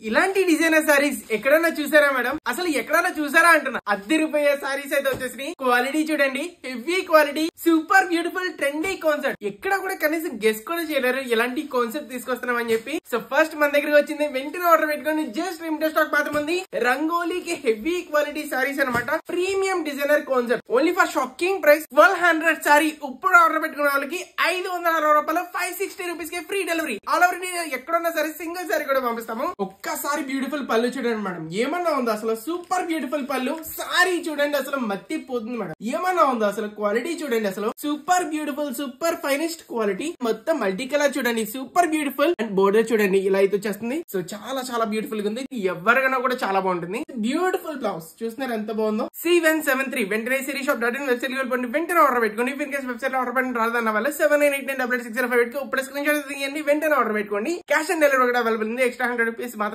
ఇలాంటి డిజైనర్ సారీస్ ఎక్కడైనా చూసారా మేడం? అసలు ఎక్కడైనా చూసారా అంటున్నా. ₹10 సారీస్ అయితే వచ్చేసి క్వాలిటీ చూడండి, heavy quality, super beautiful, trendy concept. ఎక్కడ కూడా కనీసం గెస్ కూడా చేయలేరు ఎలాంటి కాన్సెప్ట్ తీసుకొస్తున్నాం అని చెప్పి. సో ఫస్ట్ మన దగ్గరకు వచ్చింది, వెంటనే ఆర్డర్ పెట్టుకొని జస్ట్ లిమిటెడ్ స్టాక్ మాత్రం ఉంది. రంగోలీకి హెవీ క్వాలిటీ సారీస్ అనమాట. Premium designer concept, only for shocking price 1200 sorry. ఇప్పుడు ఆర్డర్ పెట్టుకున్న వాళ్ళకి ₹560, ₹560 కి free delivery. All over India ఎక్కడున్నా సరే సింగిల్ సారీ కూడా పంపిస్తాము. ఒక్కసారి బ్యూటిఫుల్ పళ్ళు చూడండి మేడం, ఏమన్నా ఉందో అసలు. సూపర్ బ్యూటిఫుల్ పళ్ళు, సారీ చూడండి అసలు మత్తిపోతుంది మేడం. ఏమన్నా ఉందో అసలు, క్వాలిటీ చూడండి అసలు. Super beautiful, super finest quality. మొత్తం మల్టీ కలర్ చూడండి, సూపర్ బ్యూటిఫుల్. అండ్ బోర్డర్ చూడండి ఇలా అయితే వచ్చేస్తుంది. సో చాలా చాలా బ్యూటిఫుల్ గా ఉంది. ఎవరికైనా కూడా చాలా బాగుంటుంది. బ్యూటిఫుల్ బ్లౌజ్ చూస్తున్నారు ఎంత బాగుందో. C173 వెంటనే సిరీషాప్.in వెబ్సైట్ వెళ్ళిపోండి, వెంటనే ఆర్డర్ పెట్టుకోండి. ఇన్ కేసు వెబ్సైట్ లో ఆర్డర్ పెట్టిన రాదన్న వల్ల 7989886058 ఇప్పుడు స్క్రీన్ షాట్ తీయండి, వెంటనే ఆర్డర్ పెట్టుకోండి. క్యాష్ ఆన్ డెలివరీ కూడా అవైలబుల్ ఉంది. ఎక్స్ట్రా ₹100 మాత్రం